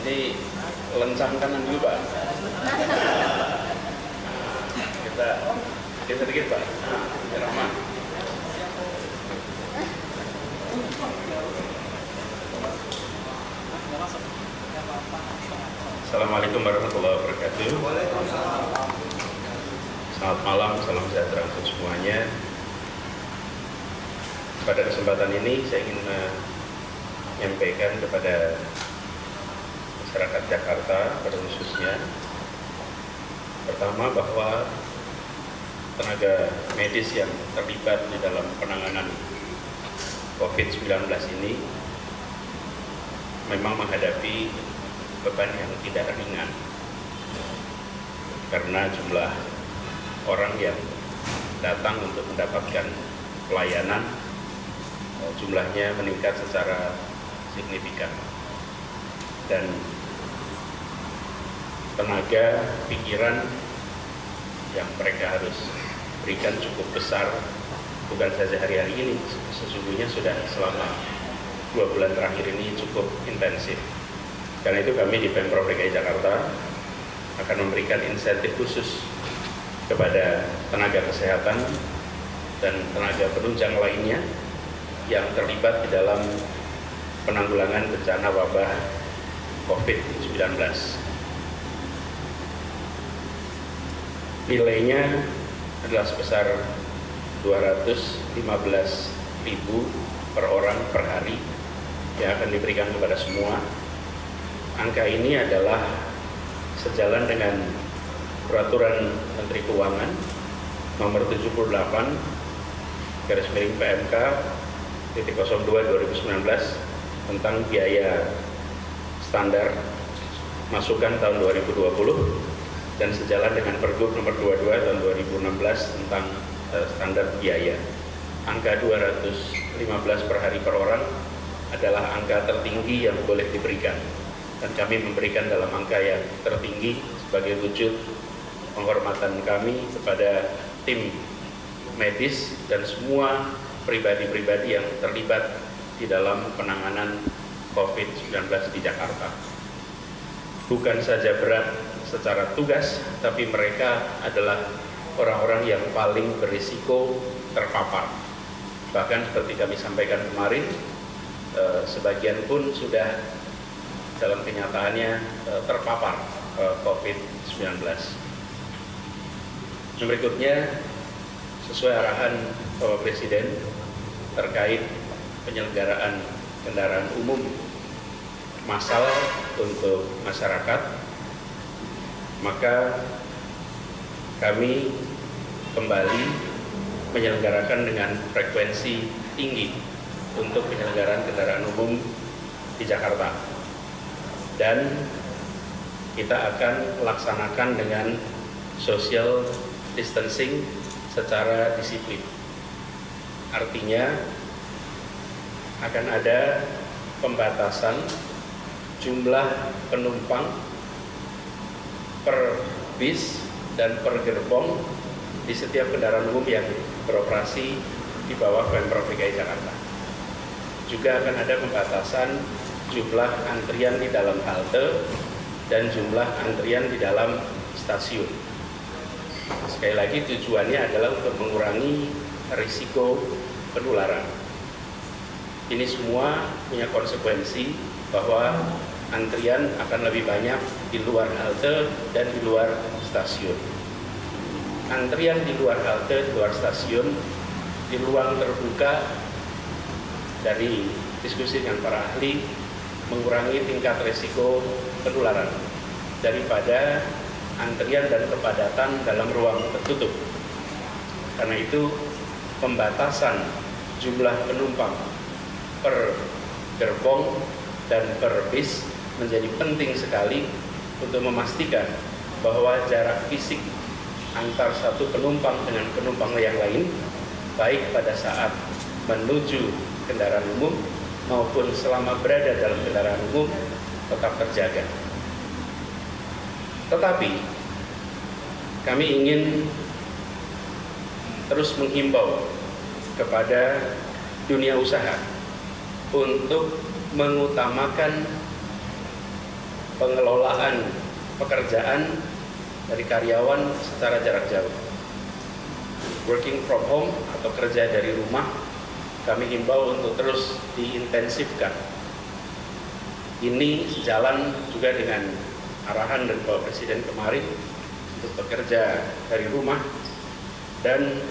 Jadi lencang kanan dulu Pak. Kita sedikit Pak. Biar aman. Assalamualaikum warahmatullahi wabarakatuh. Selamat malam, salam sejahtera untuk semuanya. Pada kesempatan ini saya ingin menyampaikan kepada masyarakat Jakarta pada khususnya, pertama bahwa tenaga medis yang terlibat di dalam penanganan COVID-19 ini memang menghadapi beban yang tidak ringan karena jumlah orang yang datang untuk mendapatkan pelayanan jumlahnya meningkat secara signifikan dan tenaga pikiran yang mereka harus berikan cukup besar, bukan saja hari-hari ini, sesungguhnya sudah selama 2 bulan terakhir ini cukup intensif. Karena itu kami di Pemprov DKI Jakarta akan memberikan insentif khusus kepada tenaga kesehatan dan tenaga penunjang lainnya yang terlibat di dalam penanggulangan bencana wabah COVID-19. Nilainya adalah sebesar 215.000 per orang per hari yang akan diberikan kepada semua. Angka ini adalah sejalan dengan Peraturan Menteri Keuangan Nomor 78 /PMK 02/2019 tentang biaya standar masukan tahun 2020 dan sejalan dengan Pergub Nomor 22 tahun 2016 tentang standar biaya. Angka 215 per hari per orang adalah angka tertinggi yang boleh diberikan, dan kami memberikan dalam angka yang tertinggi sebagai wujud penghormatan kami kepada tim medis dan semua pribadi-pribadi yang terlibat di dalam penanganan COVID-19 di Jakarta. Bukan saja berat secara tugas, tapi mereka adalah orang-orang yang paling berisiko terpapar. Bahkan seperti kami sampaikan kemarin, sebagian pun sudah dalam kenyataannya terpapar COVID-19. Berikutnya, sesuai arahan Bapak Presiden terkait penyelenggaraan kendaraan umum massal untuk masyarakat, maka kami kembali menyelenggarakan dengan frekuensi tinggi untuk penyelenggaraan kendaraan umum di Jakarta. Dan kita akan laksanakan dengan social distancing secara disiplin. Artinya akan ada pembatasan jumlah penumpang per bis dan per gerbong di setiap kendaraan umum yang beroperasi di bawah Pemprov DKI Jakarta. Juga akan ada pembatasan jumlah antrian di dalam halte dan jumlah antrian di dalam stasiun. Sekali lagi tujuannya adalah untuk mengurangi risiko penularan. Ini semua punya konsekuensi bahwa antrian akan lebih banyak di luar halte dan di luar stasiun. Antrian di luar halte, di luar stasiun, di ruang terbuka, dari diskusi dengan para ahli, mengurangi tingkat risiko penularan daripada antrian dan kepadatan dalam ruang tertutup. Karena itu pembatasan jumlah penumpang per gerbong dan per bis menjadi penting sekali untuk memastikan bahwa jarak fisik antar satu penumpang dengan penumpang yang lain, baik pada saat menuju kendaraan umum maupun selama berada dalam kendaraan umum, tetap terjaga. Tetapi kami ingin terus menghimbau kepada dunia usaha untuk mengutamakan pengelolaan pekerjaan dari karyawan secara jarak jauh. Working from home atau kerja dari rumah kami himbau untuk terus diintensifkan. Ini sejalan juga dengan arahan dari Bapak Presiden kemarin untuk bekerja dari rumah dan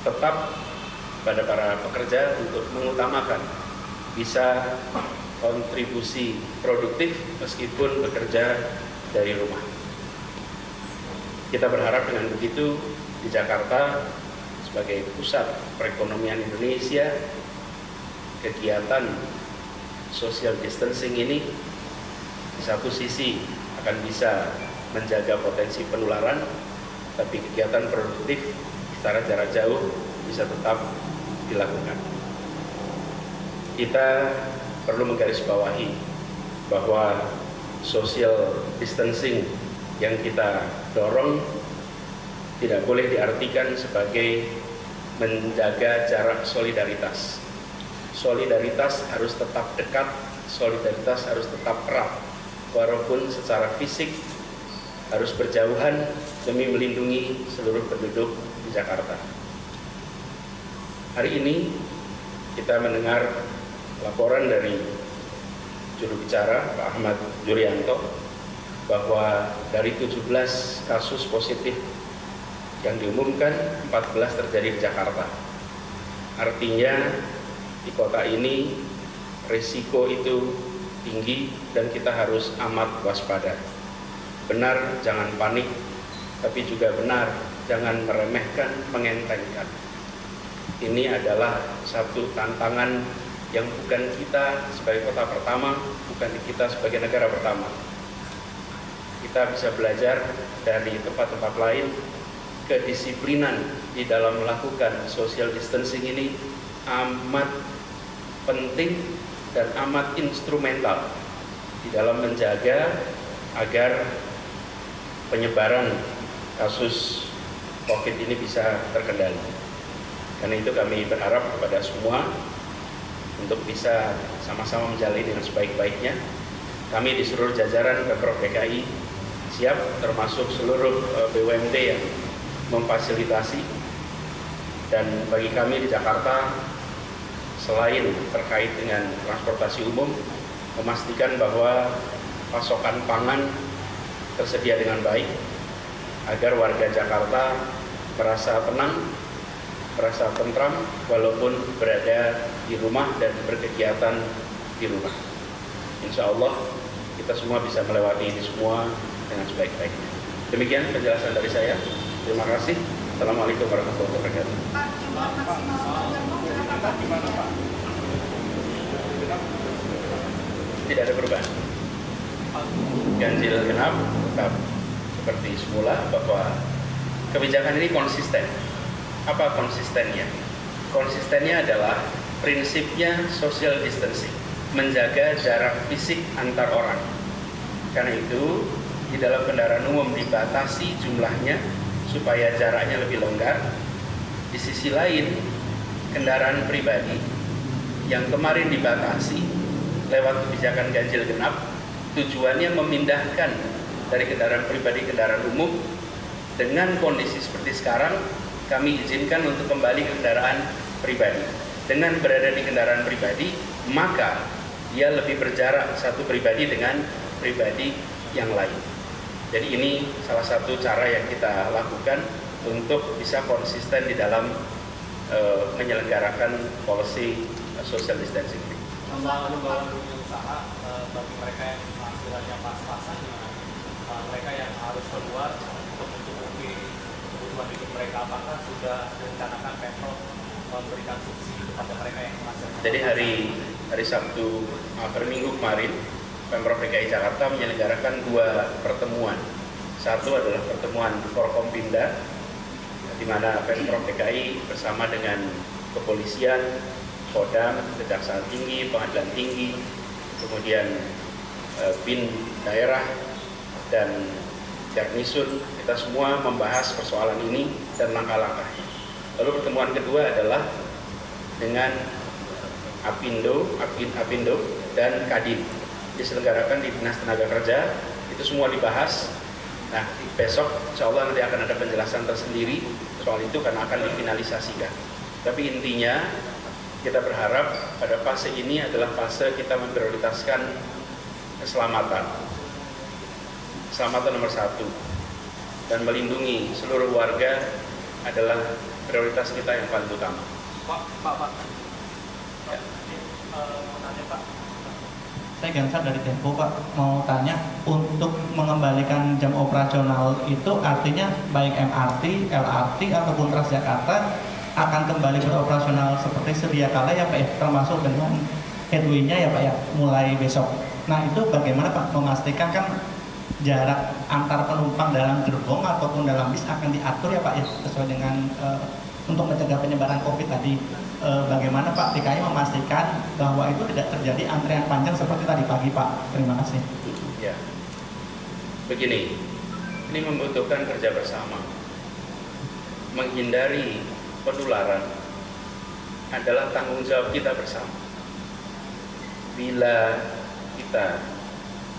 tetap pada para pekerja untuk mengutamakan bisa kontribusi produktif meskipun bekerja dari rumah. Kita berharap dengan begitu di Jakarta sebagai pusat perekonomian Indonesia, kegiatan social distancing ini di satu sisi akan bisa menjaga potensi penularan, tapi kegiatan produktif secara jarak jauh bisa tetap dilakukan. Kita perlu menggarisbawahi bahwa social distancing yang kita dorong tidak boleh diartikan sebagai menjaga jarak solidaritas. Solidaritas harus tetap dekat, solidaritas harus tetap erat, walaupun secara fisik harus berjauhan demi melindungi seluruh penduduk di Jakarta. Hari ini kita mendengar laporan dari juru bicara Pak Ahmad Yuryanto bahwa dari 17 kasus positif yang diumumkan, 14 terjadi di Jakarta. Artinya di kota ini risiko itu tinggi dan kita harus amat waspada. Benar, jangan panik, tapi juga benar, jangan meremehkan, mengentengkan. Ini adalah satu tantangan yang bukan kita sebagai kota pertama, bukan kita sebagai negara pertama. Kita bisa belajar dari tempat-tempat lain, kedisiplinan di dalam melakukan social distancing ini amat penting dan amat instrumental di dalam menjaga agar penyebaran kasus COVID ini bisa terkendali. Karena itu kami berharap kepada semua untuk bisa sama-sama menjalani dengan sebaik-baiknya. Kami di seluruh jajaran Pemprov DKI siap, termasuk seluruh BUMD yang memfasilitasi. Dan bagi kami di Jakarta, selain terkait dengan transportasi umum, memastikan bahwa pasokan pangan tersedia dengan baik agar warga Jakarta merasa tenang, merasa tentram walaupun berada di rumah dan berkegiatan di rumah. Insya Allah kita semua bisa melewati ini semua dengan sebaik-baiknya. Demikian penjelasan dari saya. Terima kasih. Assalamualaikum warahmatullahi wabarakatuh. Pak, jumlah maksimal gerbong berapa, Pak? Gimana, Pak? Tidak ada perubahan. Ganjil genap tetap seperti semula, bahwa kebijakan ini konsisten. Apa konsistennya? Konsistennya adalah prinsipnya social distancing, menjaga jarak fisik antar orang. Karena itu di dalam kendaraan umum dibatasi jumlahnya supaya jaraknya lebih longgar. Di sisi lain, kendaraan pribadi yang kemarin dibatasi lewat kebijakan ganjil genap, tujuannya memindahkan dari kendaraan pribadi ke kendaraan umum. Dengan kondisi seperti sekarang, kami izinkan untuk kembali ke kendaraan pribadi. Dengan berada di kendaraan pribadi, maka dia lebih berjarak satu pribadi dengan pribadi yang lain. Jadi ini salah satu cara yang kita lakukan untuk bisa konsisten di dalam menyelenggarakan policy social distancing. Tentang imbauan dunia usaha bagi mereka yang penghasilannya pas-pasan, mereka yang harus keluar untuk mencukupi kebutuhan hidup mereka, apakah sudah direncanakan Pemprov memberikan subsidi kepada mereka yang penghasilannya? Jadi hari Sabtu, hari Minggu kemarin, Pemprov DKI Jakarta menyelenggarakan 2 pertemuan. Satu adalah pertemuan Forkompinda, di mana Pemprov DKI bersama dengan kepolisian, Kodam, Kejaksaan Tinggi, Pengadilan Tinggi, kemudian BIN daerah dan Jaknisun, kita semua membahas persoalan ini dan langkah-langkahnya. Lalu pertemuan kedua adalah dengan Apindo dan Kadin. diselenggarakan di Dinas Tenaga Kerja. Itu semua dibahas. Nah, besok insya Allah nanti akan ada penjelasan tersendiri soal itu karena akan difinalisasikan. Tapi intinya kita berharap pada fase ini adalah fase kita memprioritaskan keselamatan. Keselamatan nomor 1. Dan melindungi seluruh warga adalah prioritas kita yang paling utama. Pak. Ya. Mau tanya Pak. Saya Gansar dari Tempo Pak, mau tanya untuk mengembalikan jam operasional itu artinya baik MRT, LRT ataupun Transjakarta akan kembali beroperasional seperti sedia kala ya Pak ya, termasuk dengan headway-nya ya Pak ya, mulai besok. Nah itu bagaimana Pak memastikan kan jarak antar penumpang dalam gerbong ataupun dalam bis akan diatur ya Pak ya, sesuai dengan untuk mencegah penyebaran COVID tadi. Bagaimana Pak DKI memastikan bahwa itu tidak terjadi antrian panjang seperti tadi pagi Pak? Terima kasih. Ya, begini, ini membutuhkan kerja bersama. Menghindari penularan adalah tanggung jawab kita bersama. Bila kita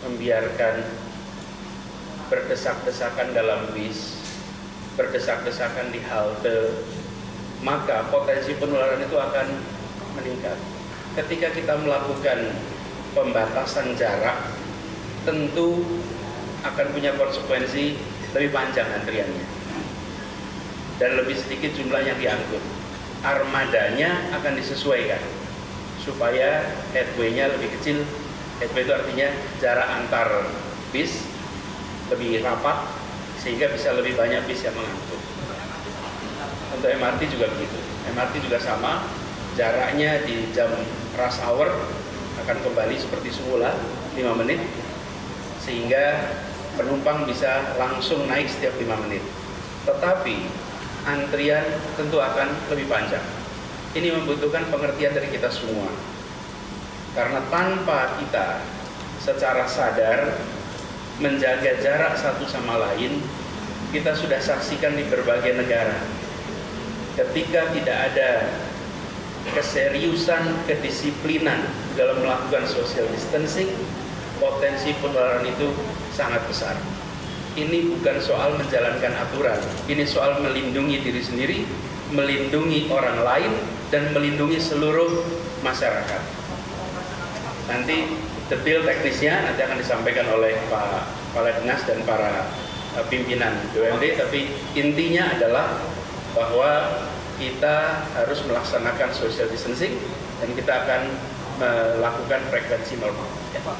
membiarkan berdesak-desakan dalam bis, berdesak-desakan di halte, maka potensi penularan itu akan meningkat. Ketika kita melakukan pembatasan jarak, tentu akan punya konsekuensi lebih panjang antriannya dan lebih sedikit jumlah yang diangkut. Armadanya akan disesuaikan supaya headway-nya lebih kecil. Headway itu artinya jarak antar bis lebih rapat sehingga bisa lebih banyak bis yang mengangkut. Untuk MRT juga begitu. MRT juga sama, jaraknya di jam rush hour akan kembali seperti semula 5 menit sehingga penumpang bisa langsung naik setiap 5 menit. Tetapi antrian tentu akan lebih panjang. Ini membutuhkan pengertian dari kita semua. Karena tanpa kita secara sadar menjaga jarak satu sama lain, kita sudah saksikan di berbagai negara. Ketika tidak ada keseriusan, kedisiplinan dalam melakukan social distancing, potensi penularan itu sangat besar. Ini bukan soal menjalankan aturan, ini soal melindungi diri sendiri, melindungi orang lain, dan melindungi seluruh masyarakat. Nanti detail teknisnya nanti akan disampaikan oleh Pak Kepala Dinas dan para pimpinan BUMD, tapi intinya adalah bahwa kita harus melaksanakan social distancing dan kita akan melakukan frekuensi normal. Ya, Pak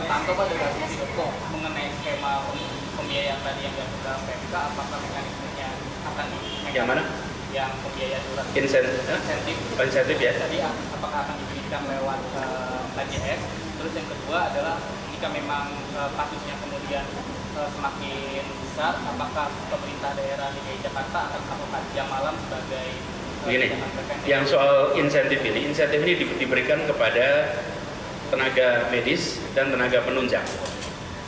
Tanto Pak dari Sisi.com mengenai skema pembiayaan tadi yang diatur PMK, apakah mekanismenya akan Yang mana? Yang pembiayaan surat insentif ya. Tadi apakah akan diberikan lewat KJS? Terus yang kedua adalah jika memang kasusnya kemudian semakin besar, apakah pemerintah daerah DKI Jakarta akan melakukan jam malam sebagai begini, yang soal insentif ini diberikan kepada tenaga medis dan tenaga penunjang.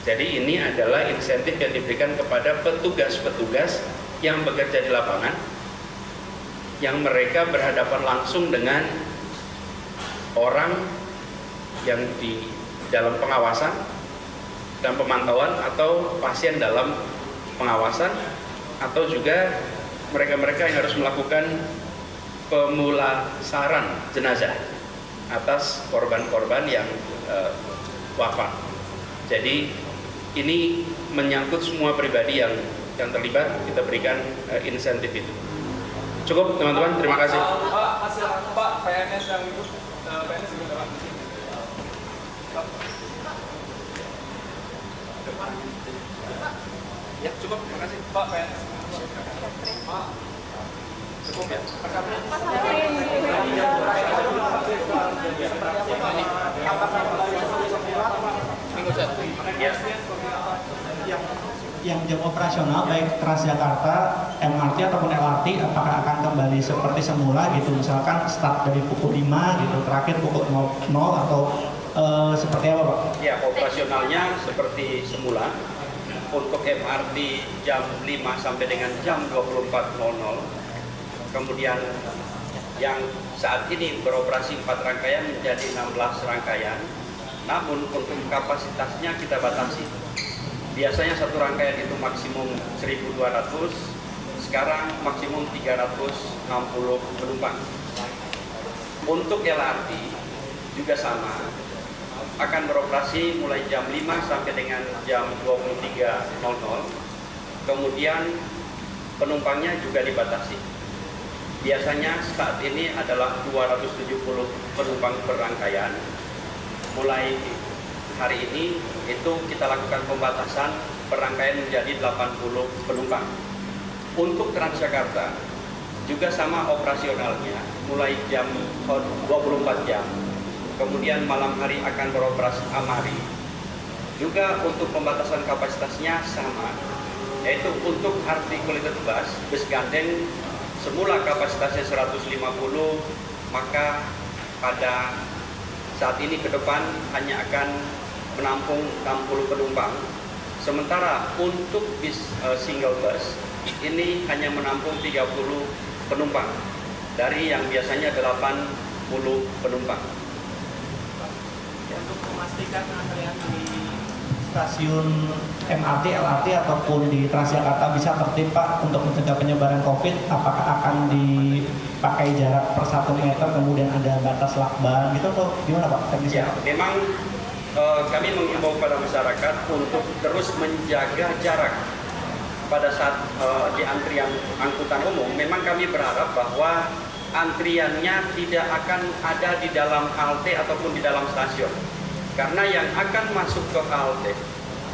Jadi ini adalah insentif yang diberikan kepada petugas-petugas yang bekerja di lapangan, yang mereka berhadapan langsung dengan orang yang di dalam pengawasan dan pemantauan atau pasien dalam pengawasan, atau juga mereka-mereka yang harus melakukan pemulasaran jenazah atas korban-korban yang wafat. Jadi ini menyangkut semua pribadi yang terlibat, kita berikan insentif itu. Cukup teman-teman, terima kasih. Pak, hasil Pak PNS yang itu PNS juga dapat. Ya, cukup, terima kasih. Pak PNS. Pak, cukup ya. Yang jam operasional baik Transjakarta, MRT ataupun LRT apakah akan kembali seperti semula gitu, misalkan start dari pukul 5 gitu, terakhir pukul 00 atau seperti apa Pak? Ya, operasionalnya seperti semula. Untuk MRT jam 5 sampai dengan jam 24.00. Kemudian yang saat ini beroperasi 4 rangkaian menjadi 16 rangkaian. Namun untuk kapasitasnya kita batasi. Biasanya satu rangkaian itu maksimum 1.200, sekarang maksimum 360 penumpang. Untuk LRT juga sama, akan beroperasi mulai jam 5 sampai dengan jam 23.00. Kemudian penumpangnya juga dibatasi. Biasanya saat ini adalah 270 penumpang per rangkaian. Mulai hari ini itu kita lakukan pembatasan per rangkaian menjadi 80 penumpang. Untuk Transjakarta juga sama operasionalnya, mulai jam 24 jam. Kemudian malam hari akan beroperasi Amari. Juga untuk pembatasan kapasitasnya sama, yaitu untuk articulated bus, bus gandeng semula kapasitasnya 150, maka pada saat ini ke depan hanya akan menampung 60 penumpang. Sementara untuk bis single bus ini hanya menampung 30 penumpang dari yang biasanya 80 penumpang. Untuk memastikan antrean di stasiun MRT, LRT ataupun di Transjakarta bisa tertib, Pak, untuk mencegah penyebaran COVID, apakah akan dipakai jarak per 1 meter, kemudian ada batas lakban gitu, atau gimana Pak? Ya, memang kami mengimbau pada masyarakat untuk terus menjaga jarak pada saat di antrian angkutan umum. Memang kami berharap bahwa antriannya tidak akan ada di dalam halte ataupun di dalam stasiun. Karena yang akan masuk ke halte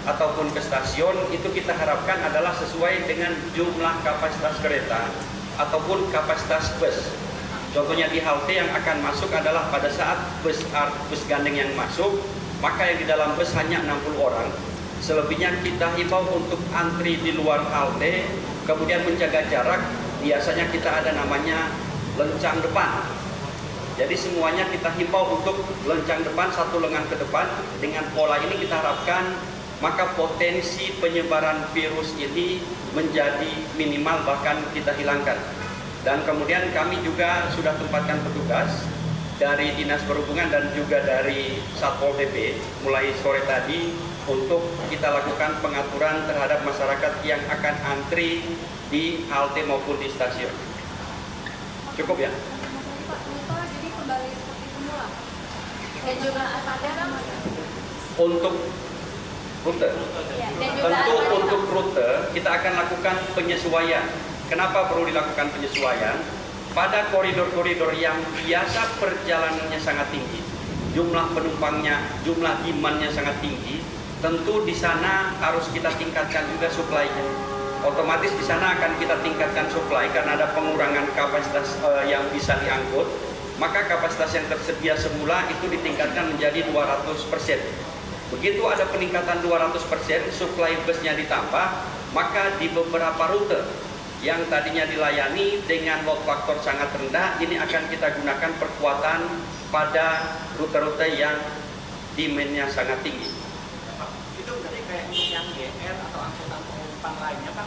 ataupun ke stasiun itu kita harapkan adalah sesuai dengan jumlah kapasitas kereta ataupun kapasitas bus. Contohnya di halte yang akan masuk adalah pada saat bus gandeng yang masuk, maka yang di dalam bus hanya 60 orang. Selebihnya kita himbau untuk antri di luar halte, kemudian menjaga jarak. Biasanya kita ada namanya lencang depan. Jadi semuanya kita himbau untuk lencang depan, satu lengan ke depan. Dengan pola ini kita harapkan maka potensi penyebaran virus ini menjadi minimal, bahkan kita hilangkan. Dan kemudian kami juga sudah tempatkan petugas dari Dinas Perhubungan dan juga dari Satpol PP mulai sore tadi untuk kita lakukan pengaturan terhadap masyarakat yang akan antri di halte maupun di stasiun. Cukup ya? Pak, jadi kembali seperti semula. Dan juga ada Untuk rute, tentu untuk rute kita akan lakukan penyesuaian. Kenapa perlu dilakukan penyesuaian? Pada koridor-koridor yang biasa perjalanannya sangat tinggi, jumlah penumpangnya, jumlah demand-nya sangat tinggi, tentu di sana harus kita tingkatkan juga supply-nya. Otomatis di sana akan kita tingkatkan supply karena ada pengurangan kapasitas yang bisa diangkut, maka kapasitas yang tersedia semula itu ditingkatkan menjadi 200%. Begitu ada peningkatan 200%, supply busnya ditambah, maka di beberapa rute yang tadinya dilayani dengan load factor sangat rendah, ini akan kita gunakan perkuatan pada rute-rute yang demand-nya sangat tinggi. Itu berarti kayak untuk yang GR atau angkutan penumpang lainnya, Pak?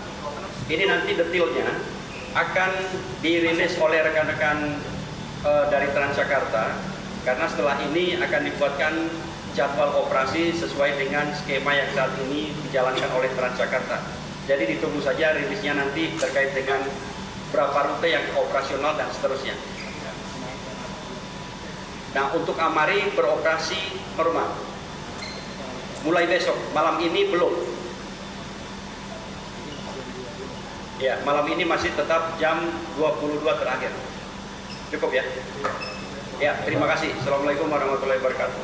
Ini nanti detailnya akan dirilis oleh rekan-rekan dari Transjakarta, karena setelah ini akan dibuatkan jadwal operasi sesuai dengan skema yang saat ini dijalankan oleh Transjakarta. Jadi ditunggu saja rilisnya nanti terkait dengan berapa rute yang operasional dan seterusnya. Nah, untuk Amari beroperasi normal. Mulai besok, malam ini belum. Ya, malam ini masih tetap jam 22 terakhir. Cukup ya? Ya, terima kasih. Assalamualaikum warahmatullahi wabarakatuh.